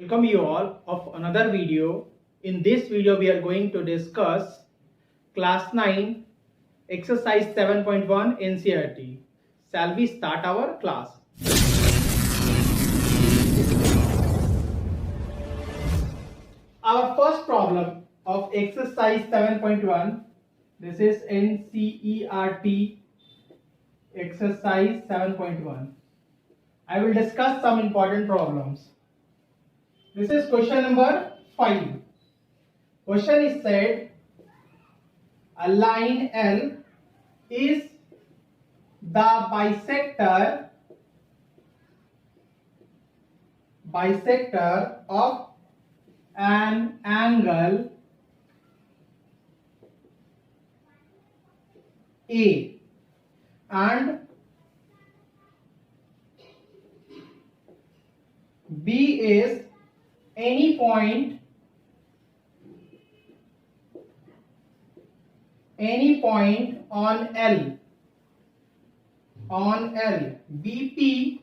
Welcome you all of another video. In this video we are going to discuss class 9 exercise 7.1 NCERT. Shall we start our class? Our first problem of exercise 7.1, this is NCERT exercise 7.1. I will discuss some important problems. This is question number 5. Question is said, a line L is the bisector of an angle A, and B is any point on L, BP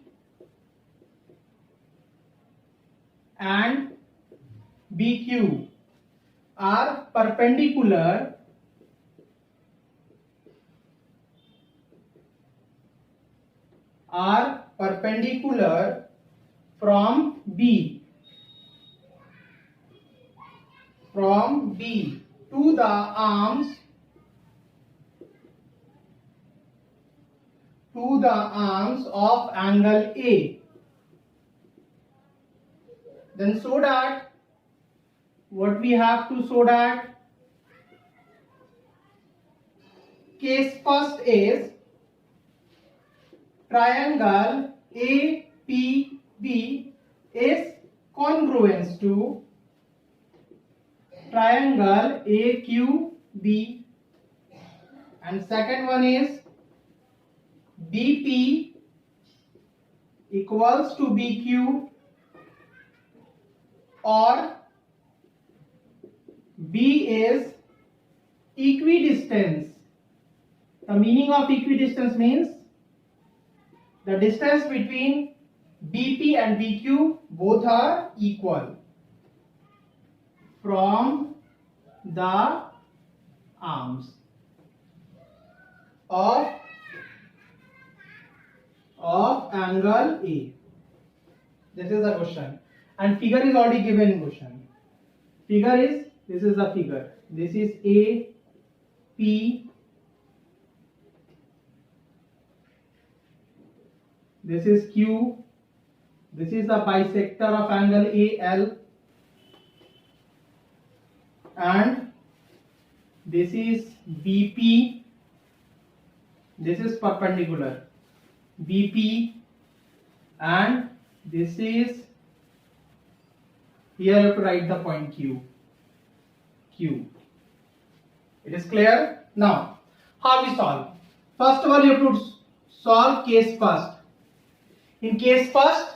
and BQ are perpendicular from B to the arms of angle A. Then so that what we have to show that case first is triangle APB is congruent to triangle AQB, and second one is BP equals to BQ, or B is equidistance. The meaning of equidistance means the distance between BP and BQ both are equal from the arms of angle A. This is the question, and figure is already given in question. Figure is, this is the figure. This is A, P, this is Q, this is the bisector of angle AL, and this is BP, this is perpendicular BP, and this is, here you have to write the point Q. It is clear? Now, how we solve? First of all, you have to solve case first. In case first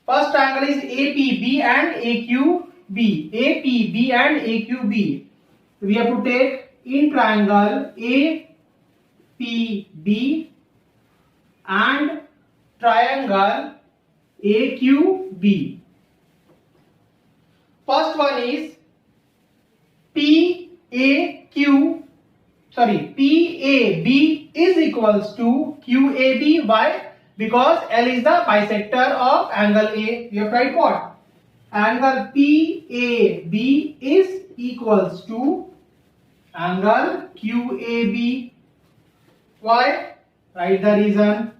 angle is APB and AQB. APB and AQB. We have to take in triangle APB and triangle AQB. First one is PAB is equals to QAB. Why? Because L is the bisector of angle A. We have tried what? Angle PAB is equals to angle QAB. Why? Write the reason.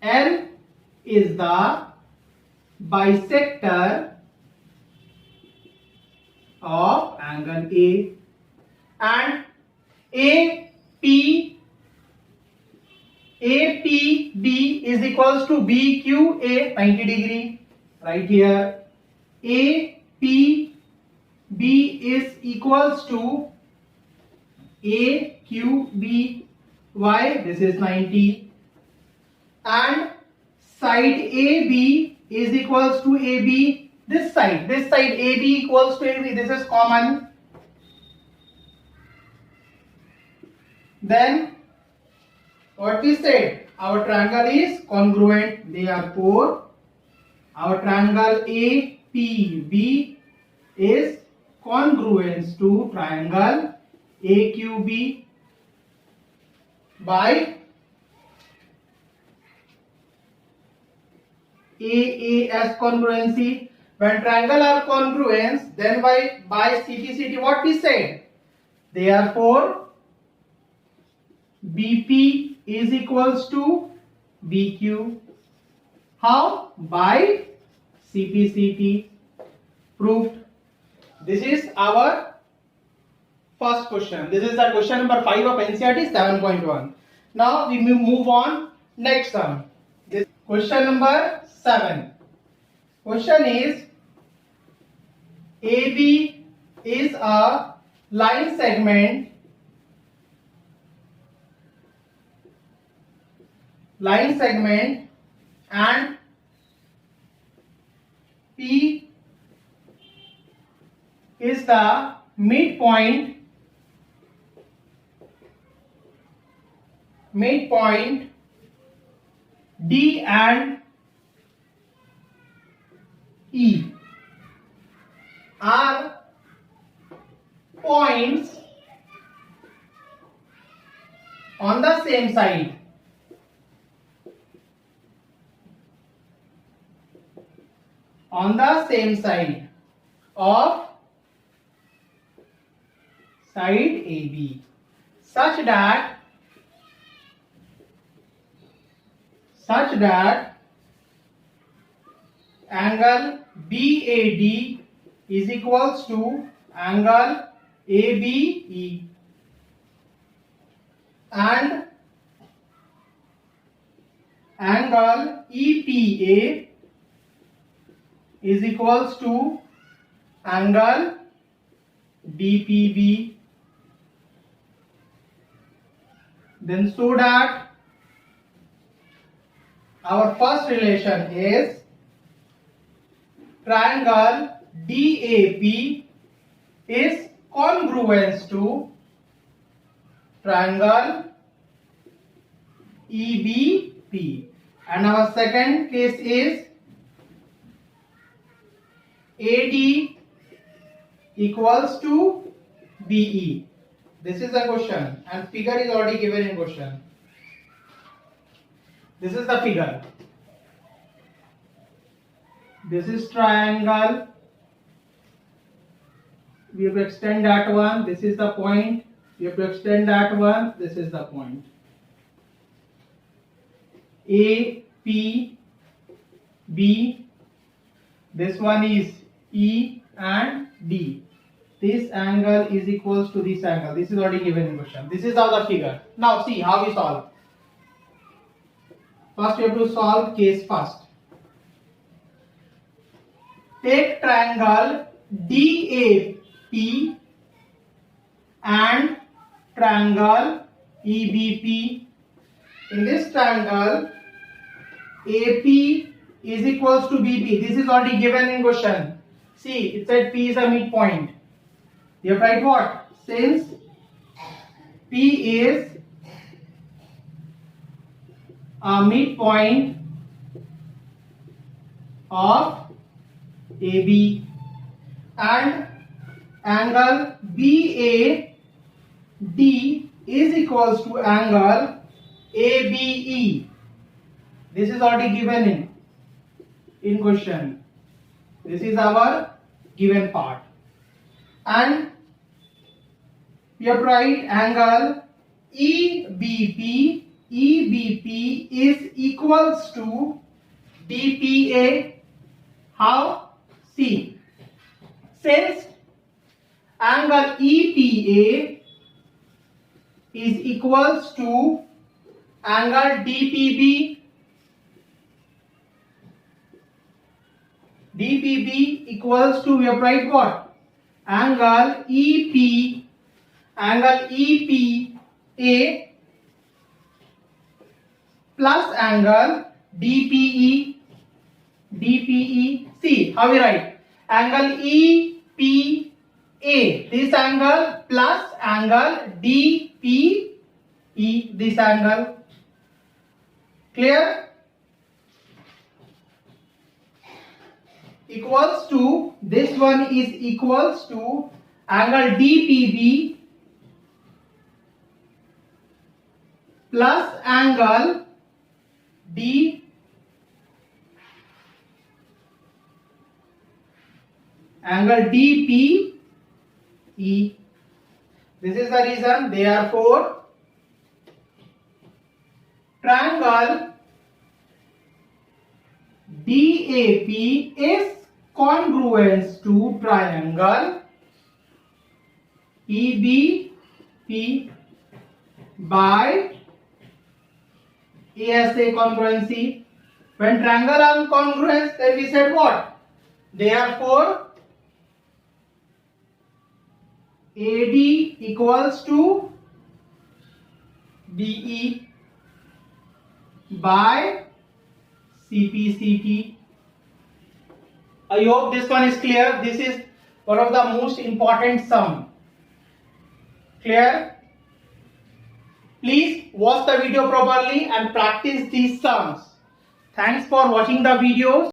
L is the bisector of angle A, and APB is equals to BQA 90 degree. Right here, APB is equals to AQB. Why? This is 90, and side AB is equals to AB. This side AB equals to AB. This is common. Then what we said, our triangle is congruent. Therefore, our triangle APB is congruent to triangle AQB by AAS congruency. When triangle are congruent, then by CTCT what we said? Therefore, BP is equals to BQ. How? By CPCT. Proved. This is our first question. This is the question number 5 of NCERT 7.1. Now we move on next sum. This question number 7. Question is AB is a line segment and P is the midpoint D and E are points on the same side. On the same side of side AB, such that angle BAD is equals to angle ABE and angle EPA is equals to angle DPB. Then so that our first relation is triangle DAP is congruent to triangle EBP, and our second case is AD equals to BE. This is the question and figure is already given in question. This is the figure. This is triangle. We have to extend that one. This is the point. We have to extend that one. This is the point. A, P, B. This one is E and D. This angle is equals to this angle. This is already given in question. This is how the figure. Now see how we solve. First we have to solve case first. Take triangle DAP and triangle EBP. In this triangle, AP is equals to BP. This is already given in question. See, it said P is a midpoint. You have write what? Since P is a midpoint of AB and angle BAD is equals to angle ABE. This is already given in question. This is our given part. And we have to write angle EBP. EBP is equals to DPA. How? See, since angle EPA is equals to angle DPB, DPB equals to, we have write what? Angle EPA plus angle DPE. See how we write? Angle EPA, this angle plus angle DPE, this angle. Clear? equals to, this one is equals to angle DPB plus angle DPE. This is the reason, therefore triangle DAP is congruent to triangle EBP by ASA congruency. When triangle are congruent, then we said what? Therefore AD equals to DE by CPCT. I hope this one is clear. This is one of the most important sum. Clear? Please watch the video properly and practice these sums. Thanks for watching the videos.